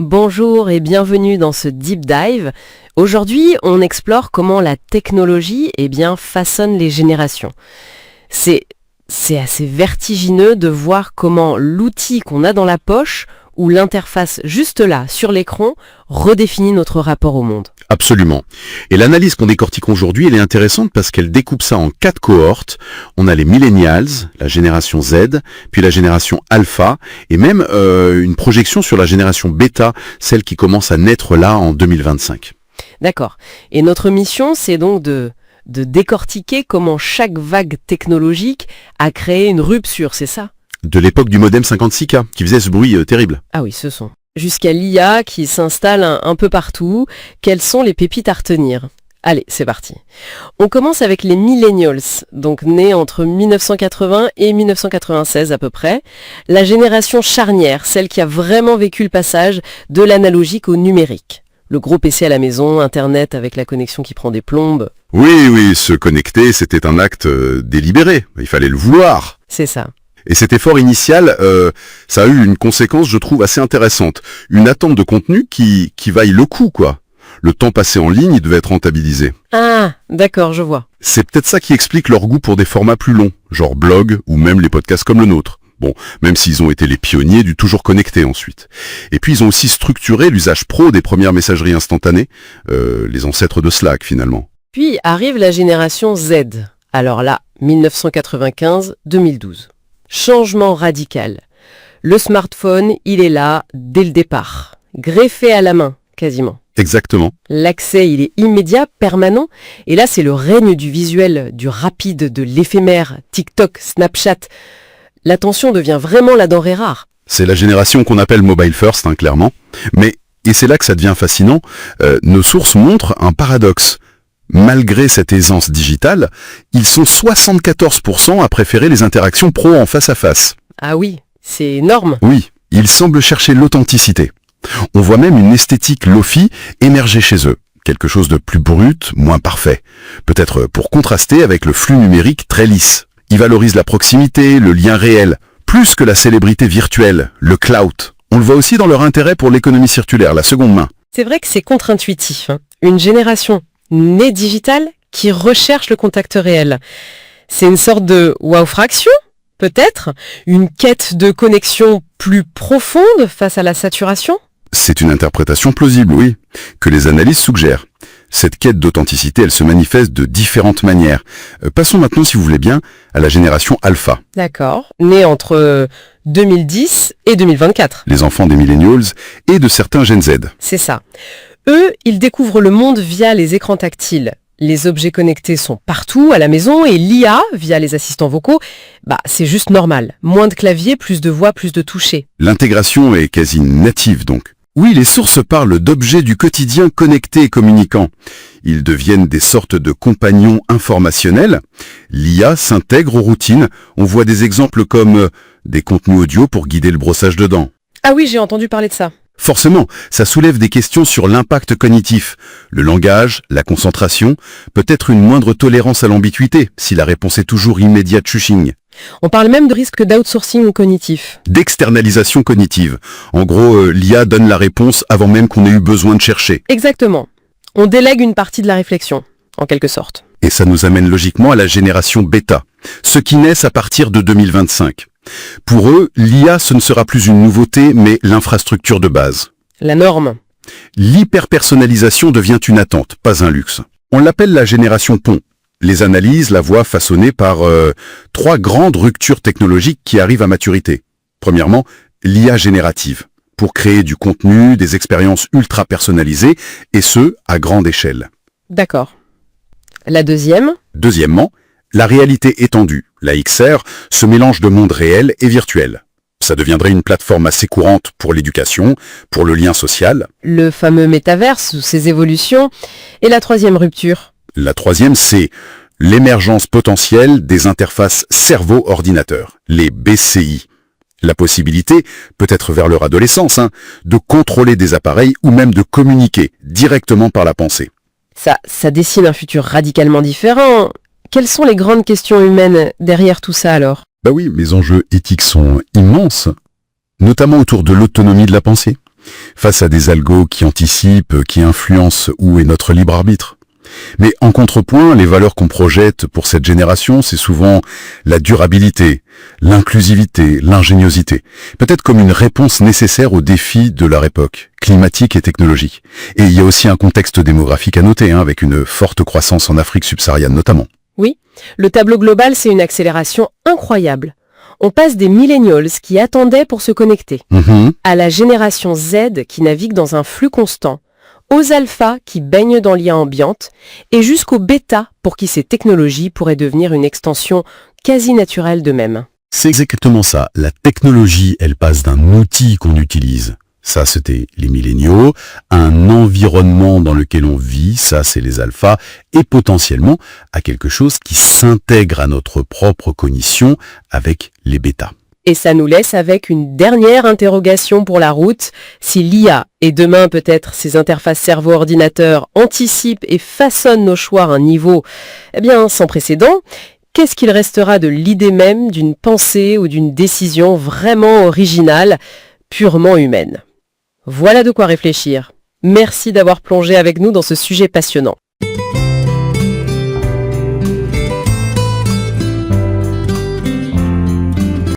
Bonjour et bienvenue dans ce Deep Dive. Aujourd'hui, on explore comment la technologie façonne les générations. C'est assez vertigineux de voir comment l'outil qu'on a dans la poche ou l'interface juste là, sur l'écran, redéfinit notre rapport au monde. Absolument. Et l'analyse qu'on décortique aujourd'hui, elle est intéressante parce qu'elle découpe ça en 4 cohortes. On a les millennials, la génération Z, puis la génération alpha, et même une projection sur la génération bêta, celle qui commence à naître là en 2025. D'accord. Et notre mission, c'est donc de décortiquer comment chaque vague technologique a créé une rupture, c'est ça ? De l'époque du modem 56K, qui faisait ce bruit terrible. Ah oui, ce son. Jusqu'à l'IA qui s'installe un peu partout. Quelles sont les pépites à retenir ? Allez, c'est parti. On commence avec les millennials, donc nés entre 1980 et 1996 à peu près. La génération charnière, celle qui a vraiment vécu le passage de l'analogique au numérique. Le gros PC à la maison, Internet avec la connexion qui prend des plombes. Oui, se connecter, c'était un acte délibéré. Il fallait le vouloir. C'est ça. Et cet effort initial, ça a eu une conséquence, je trouve, assez intéressante. Une attente de contenu qui vaille le coup, quoi. Le temps passé en ligne, il devait être rentabilisé. Ah, d'accord, je vois. C'est peut-être ça qui explique leur goût pour des formats plus longs, genre blog ou même les podcasts comme le nôtre. Bon, même s'ils ont été les pionniers du toujours connecté ensuite. Et puis ils ont aussi structuré l'usage pro des premières messageries instantanées, les ancêtres de Slack finalement. Puis arrive la génération Z. Alors là, 1995-2012. Changement radical. Le smartphone, il est là dès le départ. Greffé à la main, quasiment. Exactement. L'accès, il est immédiat, permanent. Et là, c'est le règne du visuel, du rapide, de l'éphémère. TikTok, Snapchat. L'attention devient vraiment la denrée rare. C'est la génération qu'on appelle mobile first, clairement. Mais, et c'est là que ça devient fascinant, nos sources montrent un paradoxe. Malgré cette aisance digitale, ils sont 74% à préférer les interactions pro en face à face. Ah oui, c'est énorme. Oui, ils semblent chercher l'authenticité. On voit même une esthétique lofi émerger chez eux. Quelque chose de plus brut, moins parfait. Peut-être pour contraster avec le flux numérique très lisse. Ils valorisent la proximité, le lien réel, plus que la célébrité virtuelle, le clout. On le voit aussi dans leur intérêt pour l'économie circulaire, la seconde main. C'est vrai que c'est contre-intuitif. Une génération née digitale qui recherche le contact réel. C'est une sorte de wow-fraction, peut-être ? Une quête de connexion plus profonde face à la saturation ? C'est une interprétation plausible, oui, que les analyses suggèrent. Cette quête d'authenticité, elle se manifeste de différentes manières. Passons maintenant, si vous voulez bien, à la génération alpha. D'accord. Née entre 2010 et 2024. Les enfants des millennials et de certains Gen Z. C'est ça. Eux, ils découvrent le monde via les écrans tactiles. Les objets connectés sont partout, à la maison, et l'IA, via les assistants vocaux, c'est juste normal. Moins de clavier, plus de voix, plus de toucher. L'intégration est quasi native, donc. Oui, les sources parlent d'objets du quotidien connectés et communicants. Ils deviennent des sortes de compagnons informationnels. L'IA s'intègre aux routines. On voit des exemples comme des contenus audio pour guider le brossage de dents. Ah oui, j'ai entendu parler de ça. Forcément, ça soulève des questions sur l'impact cognitif. Le langage, la concentration, peut-être une moindre tolérance à l'ambiguïté, si la réponse est toujours immédiate chuching. On parle même de risque d'outsourcing cognitif. D'externalisation cognitive. En gros, l'IA donne la réponse avant même qu'on ait eu besoin de chercher. Exactement. On délègue une partie de la réflexion, en quelque sorte. Et ça nous amène logiquement à la génération bêta, ceux qui naissent à partir de 2025. Pour eux, l'IA, ce ne sera plus une nouveauté, mais l'infrastructure de base. La norme. L'hyperpersonnalisation devient une attente, pas un luxe. On l'appelle la génération pont. Les analyses la voient façonnée par 3 grandes ruptures technologiques qui arrivent à maturité. Premièrement, l'IA générative, pour créer du contenu, des expériences ultra personnalisées, et ce, à grande échelle. D'accord. La deuxième ? Deuxièmement, la réalité étendue, la XR, ce mélange de monde réel et virtuel. Ça deviendrait une plateforme assez courante pour l'éducation, pour le lien social. Le fameux métaverse ou ses évolutions. Et la troisième rupture ? La troisième, c'est l'émergence potentielle des interfaces cerveau-ordinateur, les BCI. La possibilité, peut-être vers leur adolescence, de contrôler des appareils ou même de communiquer directement par la pensée. Ça dessine un futur radicalement différent. Quelles sont les grandes questions humaines derrière tout ça alors ? Bah oui, les enjeux éthiques sont immenses, notamment autour de l'autonomie de la pensée. face à des algos qui anticipent, qui influencent où est notre libre arbitre. Mais en contrepoint, les valeurs qu'on projette pour cette génération, c'est souvent la durabilité, l'inclusivité, l'ingéniosité, peut-être comme une réponse nécessaire aux défis de leur époque, climatique et technologique. Et il y a aussi un contexte démographique à noter, avec une forte croissance en Afrique subsaharienne notamment. Oui, le tableau global, c'est une accélération incroyable. On passe des millennials qui attendaient pour se connecter, à la génération Z qui navigue dans un flux constant, aux alphas qui baignent dans l'IA ambiante, et jusqu'aux bêtas pour qui ces technologies pourraient devenir une extension quasi naturelle d'eux-mêmes. C'est exactement ça. La technologie, elle passe d'un outil qu'on utilise, ça c'était les milléniaux, un environnement dans lequel on vit, ça c'est les alphas, et potentiellement à quelque chose qui s'intègre à notre propre cognition avec les bêtas. Et ça nous laisse avec une dernière interrogation pour la route. Si l'IA, et demain peut-être ces interfaces cerveau-ordinateur, anticipent et façonnent nos choix à un niveau sans précédent, qu'est-ce qu'il restera de l'idée même d'une pensée ou d'une décision vraiment originale, purement humaine? Voilà de quoi réfléchir. Merci d'avoir plongé avec nous dans ce sujet passionnant.